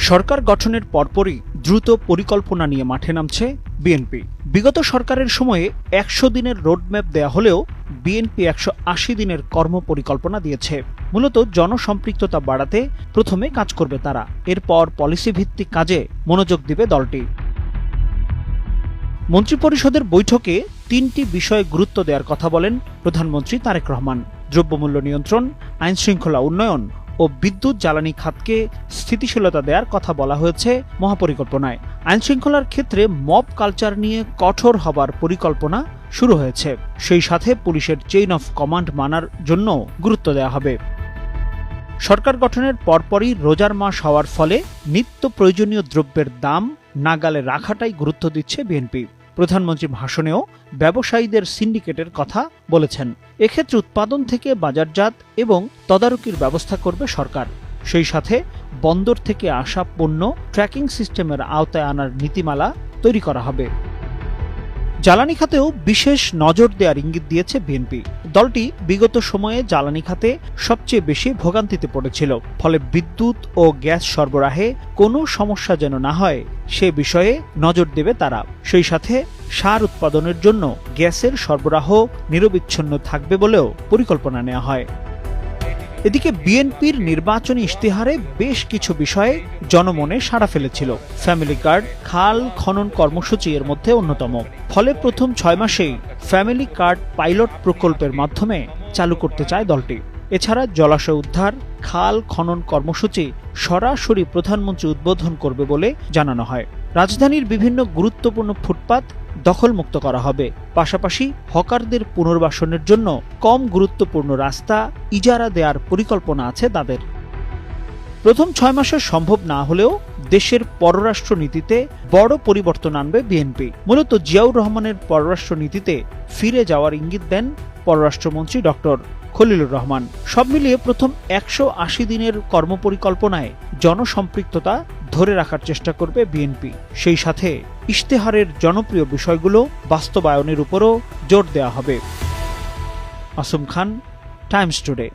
সরকার গঠনের পরপরই দ্রুত পরিকল্পনা নিয়ে মাঠে নামছে বিএনপি। বিগত সরকারের সময়ে ১০০ দিনের রোডম্যাপ দেয়া হলেও বিএনপি ১৮০ দিনের কর্মপরিকল্পনা দিয়েছে। মূলত জনসম্পৃক্ততা বাড়াতে প্রথমে কাজ করবে তারা, এরপর পলিসি ভিত্তিক কাজে মনোযোগ দিবে দলটি। মন্ত্রিপরিষদের বৈঠকে ৩টি বিষয়ে গুরুত্ব দেওয়ার কথা বলেন প্রধানমন্ত্রী তারেক রহমান। দ্রব্যমূল্য নিয়ন্ত্রণ, আইনশৃঙ্খলা উন্নয়ন ও বিদ্যুৎ জ্বালানি খাতকে স্থিতিশীলতা দেওয়ার কথা বলা হয়েছে মহাপরিকল্পনায়। আইনশৃঙ্খলার ক্ষেত্রে মব কালচার নিয়ে কঠোর হবার পরিকল্পনা শুরু হয়েছে। সেই সাথে পুলিশের চেইন অফ কমান্ড মানার জন্য গুরুত্ব দেওয়া হবে। সরকার গঠনের পরপরই রোজার মাস হওয়ার ফলে নিত্য প্রয়োজনীয় দ্রব্যের দাম নাগালে রাখাটাই গুরুত্ব দিচ্ছে বিএনপি। প্রধানমন্ত্রী ভাষণেও ব্যবসায়ীদের সিন্ডিকেটের কথা বলেছেন। এক্ষেত্রে উৎপাদন থেকে বাজারজাত এবং তদারকির ব্যবস্থা করবে সরকার। সেই সাথে বন্দর থেকে আসা পণ্য ট্র্যাকিং সিস্টেমের আওতায় আনার নীতিমালা তৈরি করা হবে। জ্বালানি খাতেও বিশেষ নজর দেওয়ার ইঙ্গিত দিয়েছে বিএনপি। দলটি বিগত সময়ে জ্বালানি খাতে সবচেয়ে বেশি ভোগান্তিতে পড়েছিল, ফলে বিদ্যুৎ ও গ্যাস সরবরাহে কোনো সমস্যা যেন না হয় সে বিষয়ে নজর দেবে তারা। সেই সাথে সার উৎপাদনের জন্য গ্যাসের সরবরাহ নিরবিচ্ছিন্ন থাকবে বলেও পরিকল্পনা নেওয়া হয়। এদিকে বিএনপির নির্বাচনী ইশতেহারে বেশ কিছু বিষয়ে জনমনে সাড়া ফেলেছিল। ফ্যামিলি কার্ড, খাল খনন কর্মসূচি এর মধ্যে অন্যতম। ফলে প্রথম ৬ মাসেই ফ্যামিলি কার্ড পাইলট প্রকল্পের মাধ্যমে চালু করতে চায় দলটি। এছাড়া জলাশয় উদ্ধার, খাল খনন কর্মসূচি সরাসরি প্রধানমন্ত্রী উদ্বোধন করবে বলে জানানো হয়। রাজধানীর বিভিন্ন গুরুত্বপূর্ণ ফুটপাত দখলমুক্ত করা হবে। পাশাপাশি হকারদের পুনর্বাসনের জন্য কম গুরুত্বপূর্ণ রাস্তা ইজারা দেওয়ার পরিকল্পনা আছে তাদের। প্রথম ৬ মাসে সম্ভব না হলেও দেশের পররাষ্ট্র নীতিতে বড় পরিবর্তন আনবে বিএনপি। মূলত জিয়াউর রহমানের পররাষ্ট্র নীতিতে ফিরে যাওয়ার ইঙ্গিত দেন পররাষ্ট্রমন্ত্রী ডক্টর খলিলুর রহমান। সব মিলিয়ে প্রথম ১৮০ দিনের কর্মপরিকল্পনায় জনসম্পৃক্ততা ধরে রাখার চেষ্টা করবে বিএনপি। সেই সাথে ইশতেহারের জনপ্রিয় বিষয়গুলো বাস্তবায়নের উপরও জোর দেওয়া হবে। আসম খান, টাইমস টুডে।